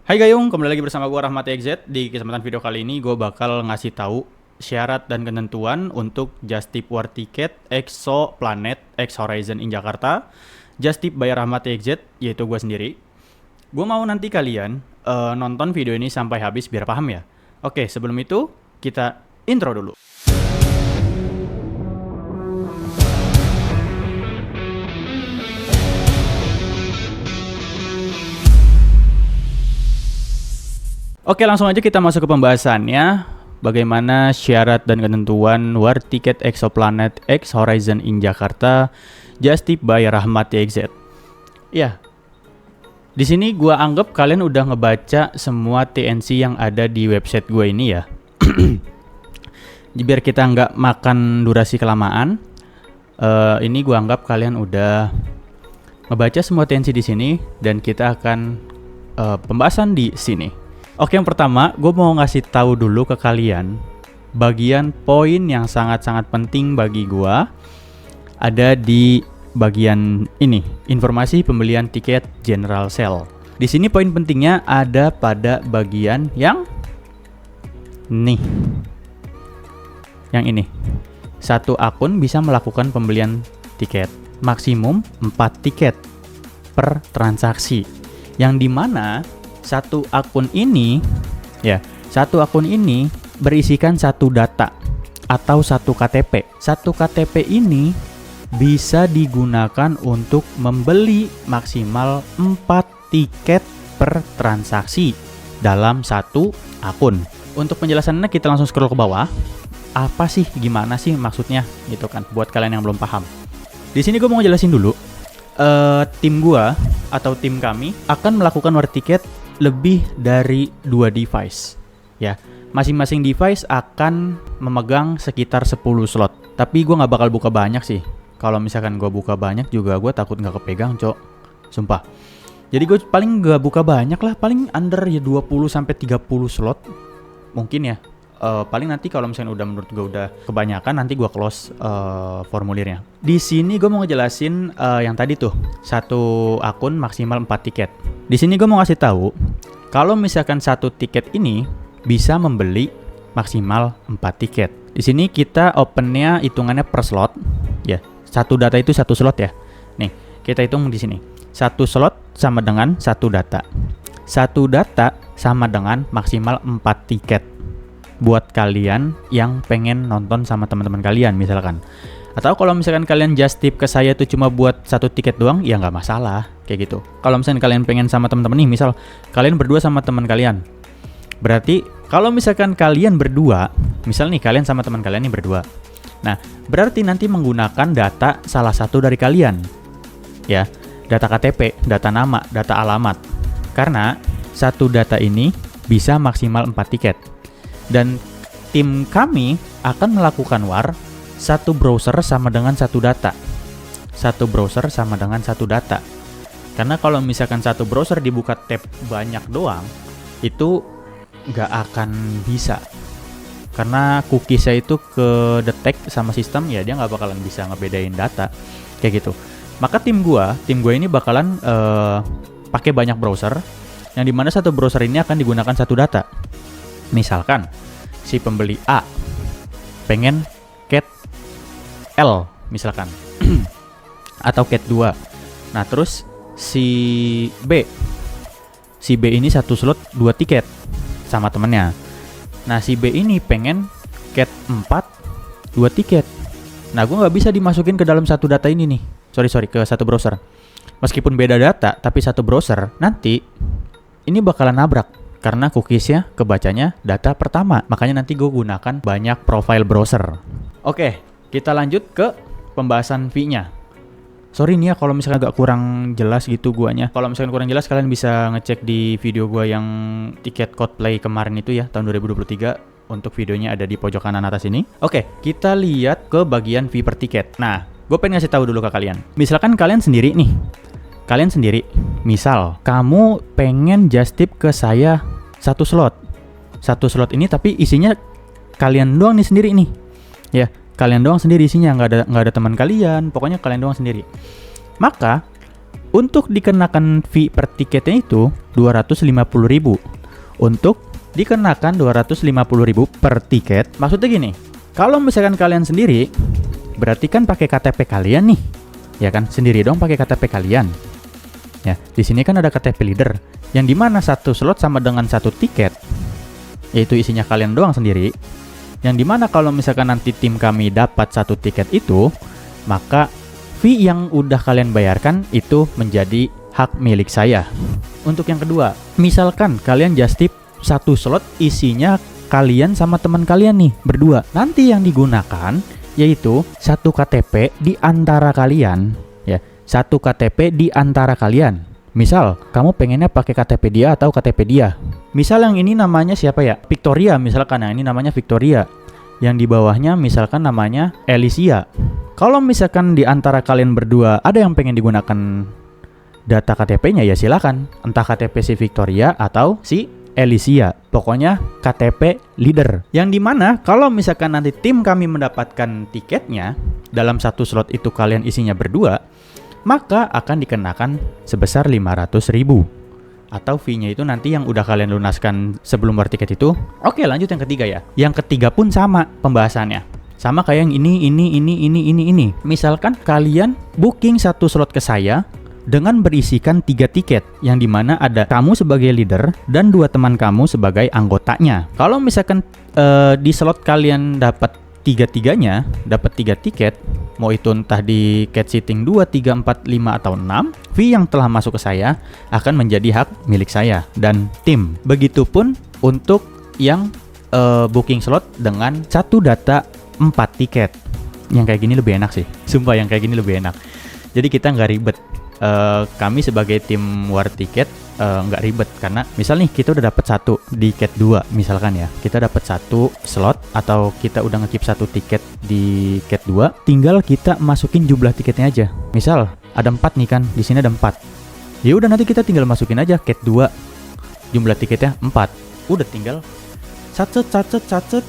Hai Gayung, kembali lagi bersama gue Rahmat XZ. Di kesempatan video kali ini gue bakal ngasih tahu syarat dan ketentuan untuk Just Tip War Ticket Exoplanet X Horizon in Jakarta. Just Tip by Rahmat XZ, yaitu gue sendiri. Gue mau nanti kalian nonton video ini sampai habis biar paham ya. Oke, sebelum itu kita intro dulu. Oke, langsung aja kita masuk ke pembahasannya. Bagaimana syarat dan ketentuan War Ticket Exoplanet X Horizon in Jakarta Just Tip by Rahmat XZ. Ya, di sini gua anggap kalian udah ngebaca semua TNC yang ada di website gue ini ya. Biar kita nggak makan durasi kelamaan, ini gua anggap kalian udah ngebaca semua TNC di sini dan kita akan pembahasan di sini. Oke, yang pertama, gue mau ngasih tahu dulu ke kalian bagian poin yang sangat-sangat penting bagi gue ada di bagian ini, informasi pembelian tiket General Sale. Di sini poin pentingnya ada pada bagian yang nih, yang ini. Satu akun bisa melakukan pembelian tiket maksimum 4 tiket per transaksi, yang dimana satu akun ini berisikan satu data atau satu KTP. Satu KTP ini bisa digunakan untuk membeli maksimal 4 tiket per transaksi dalam satu akun. Untuk penjelasannya kita langsung scroll ke bawah. Apa sih, gimana sih maksudnya gitu kan, buat kalian yang belum paham. Di sini gue mau ngejelasin dulu. Tim gua atau tim kami akan melakukan war ticket lebih dari 2 device ya. Masing-masing device akan memegang sekitar 10 slot. Tapi gue gak bakal buka banyak sih. Kalau misalkan gue buka banyak juga gue takut gak kepegang, cok. Sumpah. Jadi gue paling gak buka banyak lah. Paling under ya 20-30 slot mungkin ya. Paling nanti kalau misalnya menurut gue udah kebanyakan, nanti gue close formulirnya. Di sini gue mau ngejelasin yang tadi tuh, satu akun maksimal 4 tiket. Di sini gue mau ngasih tahu kalau misalkan satu tiket ini bisa membeli maksimal 4 tiket. Di sini kita opennya hitungannya per slot ya. Satu data itu satu slot ya. Nih, kita hitung di sini. Satu slot sama dengan satu data. Satu data sama dengan maksimal 4 tiket. Buat kalian yang pengen nonton sama teman-teman kalian misalkan. Atau kalau misalkan kalian just tip ke saya itu cuma buat satu tiket doang, ya nggak masalah kayak gitu. Kalau misalkan kalian pengen sama teman-teman nih, misal kalian berdua sama teman kalian, berarti kalau misalkan kalian berdua, misal nih kalian sama teman kalian nih berdua, nah berarti nanti menggunakan data salah satu dari kalian, ya, data KTP, data nama, data alamat, karena satu data ini bisa maksimal 4 tiket. Dan tim kami akan melakukan war satu browser sama dengan satu data. Satu browser sama dengan satu data. Karena kalau misalkan satu browser dibuka tab banyak doang, itu nggak akan bisa. Karena cookiesnya itu ke detect sama sistem, ya dia nggak bakalan bisa ngebedain data. Kayak gitu. Maka tim gua ini bakalan pakai banyak browser, yang dimana satu browser ini akan digunakan satu data. Misalkan si pembeli A pengen cat L misalkan atau cat 2. Nah, terus si B ini satu slot 2 tiket sama temennya. Nah, si B ini pengen cat 4 2 tiket. Nah, gue nggak bisa dimasukin ke dalam satu data ini nih. Sorry ke satu browser. Meskipun beda data tapi satu browser, nanti ini bakalan nabrak karena cookiesnya kebacanya data pertama. Makanya nanti gue gunakan banyak profile browser. Oke, kita lanjut ke pembahasan fee-nya. Sorry nih ya kalau misalnya agak kurang jelas gitu guanya. Kalau misalnya kurang jelas, kalian bisa ngecek di video gua yang tiket Coldplay kemarin itu ya, tahun 2023. Untuk videonya ada di pojok kanan atas ini. Oke, kita lihat ke bagian fee per tiket. Nah, gue pengen ngasih tahu dulu ke kalian. Misalkan kalian sendiri nih. Misal kamu pengen just tip ke saya satu slot. Satu slot ini tapi isinya kalian doang nih sendiri nih. Ya, kalian doang sendiri isinya, nggak ada teman kalian, pokoknya kalian doang sendiri. Maka untuk dikenakan fee per tiketnya itu 250.000 untuk dikenakan 250.000 per tiket. Maksudnya gini, kalau misalkan kalian sendiri, berarti kan pakai KTP kalian nih, ya kan? Sendiri dong pakai KTP kalian. Ya, di sini kan ada KTP leader, yang dimana satu slot sama dengan satu tiket, yaitu isinya kalian doang sendiri. Yang dimana kalau misalkan nanti tim kami dapat satu tiket itu, maka fee yang udah kalian bayarkan itu menjadi hak milik saya. Untuk yang kedua, misalkan kalian just tip satu slot isinya kalian sama teman kalian nih berdua. Nanti yang digunakan yaitu satu KTP di antara kalian, ya. Satu KTP di antara kalian. Misal kamu pengennya pakai KTP dia atau KTP dia. Misal yang ini namanya siapa ya? Victoria misalkan. Yang ini namanya Victoria. Yang di bawahnya misalkan namanya Alicia. Kalau misalkan di antara kalian berdua ada yang pengen digunakan data KTP-nya, ya silakan. Entah KTP si Victoria atau si Alicia. Pokoknya KTP leader. Yang dimana kalau misalkan nanti tim kami mendapatkan tiketnya, dalam satu slot itu kalian isinya berdua, maka akan dikenakan sebesar 500.000. Atau fee-nya itu nanti yang udah kalian lunaskan sebelum bertiket itu. Oke, lanjut yang ketiga ya. Yang ketiga pun sama pembahasannya. Sama kayak yang ini. Misalkan kalian booking satu slot ke saya dengan berisikan 3 tiket, yang dimana ada kamu sebagai leader dan 2 teman kamu sebagai anggotanya. Kalau misalkan di slot kalian dapat 3-3-nya, dapat 3 tiket, mau itu entah di cat sitting 2, 3, 4, 5, atau 6, fee yang telah masuk ke saya akan menjadi hak milik saya dan tim. Begitupun untuk yang booking slot dengan satu data 4 tiket. Yang kayak gini lebih enak sih. Sumpah yang kayak gini lebih enak. Jadi kita nggak ribet. Kami sebagai tim war tiket nggak ribet, karena misal nih kita udah dapat satu di cat 2 misalkan ya, kita dapat satu slot atau kita udah nge-keep satu tiket di cat 2, tinggal kita masukin jumlah tiketnya aja. Misal ada 4 nih kan, di sini ada 4, ya udah nanti kita tinggal masukin aja cat 2 jumlah tiketnya 4, udah tinggal sacet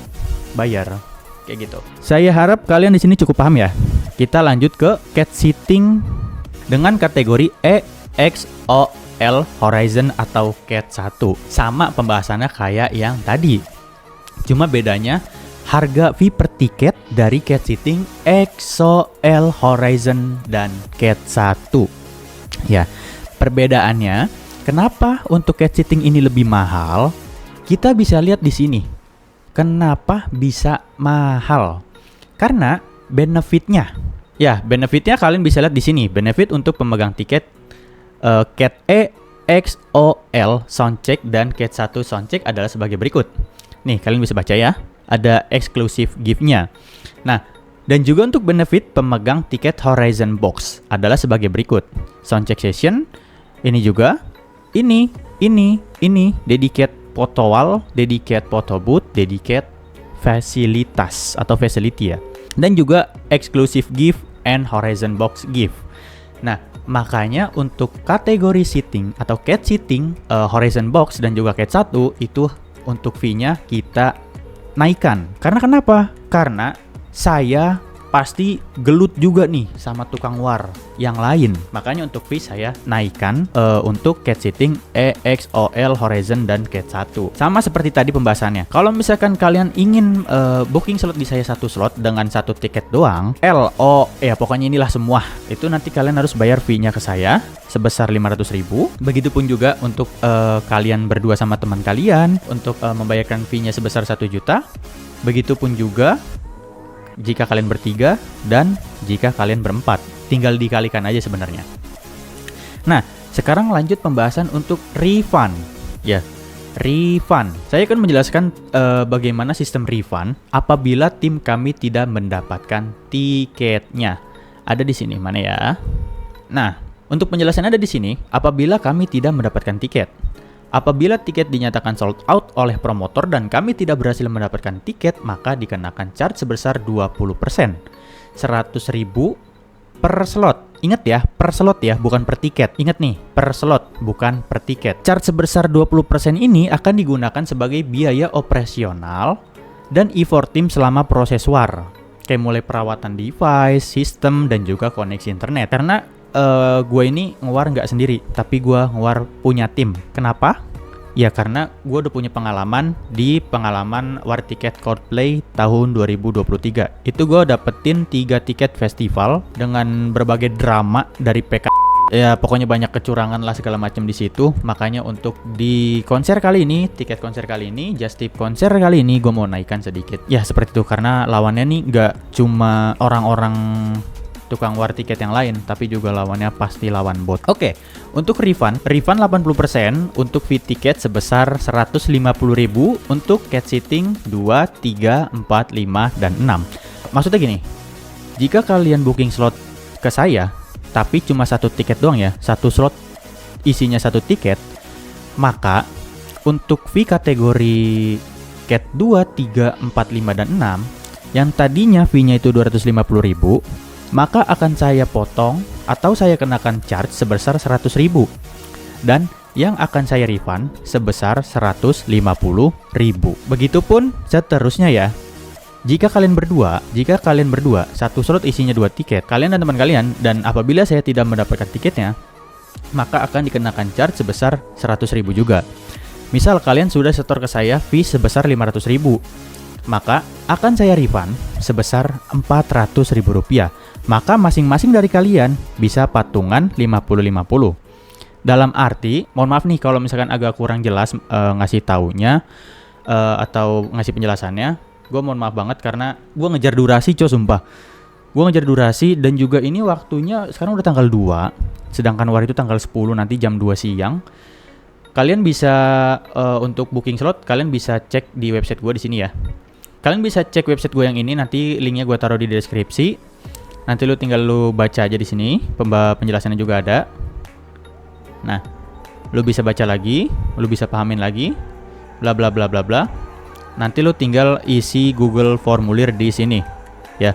bayar kayak gitu. Saya harap kalian di sini cukup paham ya. Kita lanjut ke cat sitting dengan kategori EXOL Horizon atau cat 1. Sama pembahasannya kayak yang tadi. Cuma bedanya harga fee per tiket dari cat sitting EXOL Horizon dan cat 1. Ya, perbedaannya kenapa untuk cat sitting ini lebih mahal? Kita bisa lihat di sini. Kenapa bisa mahal? Karena benefitnya. Ya, benefitnya kalian bisa lihat di sini. Benefit untuk pemegang tiket cat EXOL Soundcheck dan cat 1 Soundcheck adalah sebagai berikut. Nih, kalian bisa baca ya. Ada exclusive gift-nya. Nah, dan juga untuk benefit pemegang tiket Horizon Box adalah sebagai berikut. Soundcheck session, ini juga, ini, dedicate photo wall, dedicate photo booth, dedicate fasilitas atau facility ya. Dan juga exclusive gift and Horizon Box gift. Nah, makanya untuk kategori sitting atau cat sitting, Horizon Box dan juga cat 1 itu untuk fee-nya kita naikkan. Karena kenapa? Karena saya pasti gelut juga nih sama tukang war yang lain. Makanya untuk fee saya naikkan untuk cat sitting EXOL Horizon dan cat 1. Sama seperti tadi pembahasannya. Kalau misalkan kalian ingin booking slot di saya satu slot dengan satu tiket doang, LO ya pokoknya inilah semua. Itu nanti kalian harus bayar fee-nya ke saya sebesar 500.000. Begitupun juga untuk kalian berdua sama teman kalian untuk membayarkan fee-nya sebesar 1 juta. Begitupun juga jika kalian bertiga dan jika kalian berempat. Tinggal dikalikan aja sebenarnya. Nah, sekarang lanjut pembahasan untuk refund. Ya, refund. Saya akan menjelaskan bagaimana sistem refund apabila tim kami tidak mendapatkan tiketnya. Ada di sini, mana ya? Nah, untuk penjelasannya ada di sini. Apabila kami tidak mendapatkan tiket. Apabila tiket dinyatakan sold out oleh promotor dan kami tidak berhasil mendapatkan tiket, maka dikenakan charge sebesar 20%. 100.000 per slot. Ingat ya, per slot ya, bukan per tiket. Ingat nih, per slot, bukan per tiket. Charge sebesar 20% ini akan digunakan sebagai biaya operasional dan effort tim selama proses war. Kayak mulai perawatan device, sistem, dan juga koneksi internet. Karena gue ini ngewar nggak sendiri, tapi gue ngewar punya tim. Kenapa? Ya karena gue udah punya pengalaman di pengalaman war tiket Coldplay tahun 2023. Itu gue dapetin 3 tiket festival dengan berbagai drama dari PK. Ya pokoknya banyak kecurangan lah segala macam di situ. Makanya untuk di konser kali ini, tiket konser kali ini, Just Tip konser kali ini gue mau naikkan sedikit. Ya seperti itu, karena lawannya nih nggak cuma orang-orang tukang war tiket yang lain, tapi juga lawannya pasti lawan bot. Oke, untuk refund 80% untuk fee tiket sebesar 150.000 untuk cat sitting 2, 3, 4, 5, dan 6. Maksudnya gini, jika kalian booking slot ke saya, tapi cuma 1 tiket doang ya, 1 slot isinya 1 tiket, maka untuk fee kategori cat 2, 3, 4, 5, dan 6, yang tadinya fee-nya itu 250.000, maka akan saya potong atau saya kenakan charge sebesar 100.000 dan yang akan saya refund sebesar 150.000. Begitupun seterusnya ya. Jika kalian berdua, satu slot isinya 2 tiket, kalian dan teman kalian, dan apabila saya tidak mendapatkan tiketnya, maka akan dikenakan charge sebesar 100.000 juga. Misal kalian sudah setor ke saya fee sebesar 500.000, maka akan saya refund sebesar 400.000 rupiah. Maka masing-masing dari kalian bisa patungan 50-50. Dalam arti, mohon maaf nih kalau misalkan agak kurang jelas ngasih taunya atau ngasih penjelasannya, gue mohon maaf banget karena gue ngejar durasi sumpah. Gue ngejar durasi dan juga ini waktunya sekarang udah tanggal 2, sedangkan war itu tanggal 10 nanti jam 2 siang. Kalian bisa untuk booking slot, kalian bisa cek di website gue di sini ya. Kalian bisa cek website gue yang ini, nanti linknya gue taruh di deskripsi. Nanti lu tinggal lu baca aja di sini, penjelasannya juga ada. Nah, lu bisa baca lagi, lu bisa pahamin lagi, bla bla bla bla bla. Nanti lu tinggal isi Google formulir di sini, ya.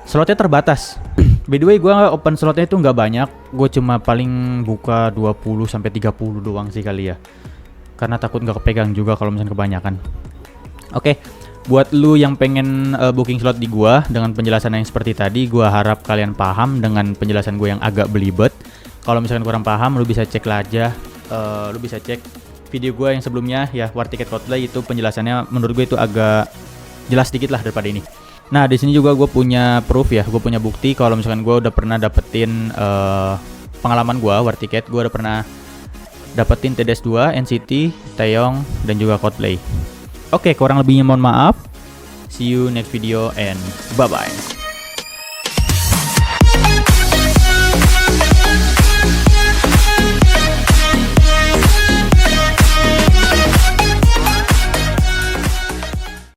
Slotnya terbatas. By the way, gue open slotnya itu nggak banyak, gue cuma paling buka 20 sampai 30 doang sih kali ya. Karena takut nggak kepegang juga kalau misalnya kebanyakan. Oke. Buat lu yang pengen booking slot di gua dengan penjelasan yang seperti tadi, gua harap kalian paham dengan penjelasan gua yang agak belibet. Kalau misalkan kurang paham, lu bisa cek lah aja. Lu bisa cek video gua yang sebelumnya ya, war tiket Coldplay, itu penjelasannya menurut gue itu agak jelas sedikit lah daripada ini. Nah, di sini juga gue punya proof ya, gue punya bukti kalau misalkan gue udah pernah dapetin pengalaman gua war tiket, gue udah pernah dapetin TDS2, NCT, Taeyong, dan juga Coldplay. Oke, kurang lebihnya mohon maaf. See you next video and bye-bye.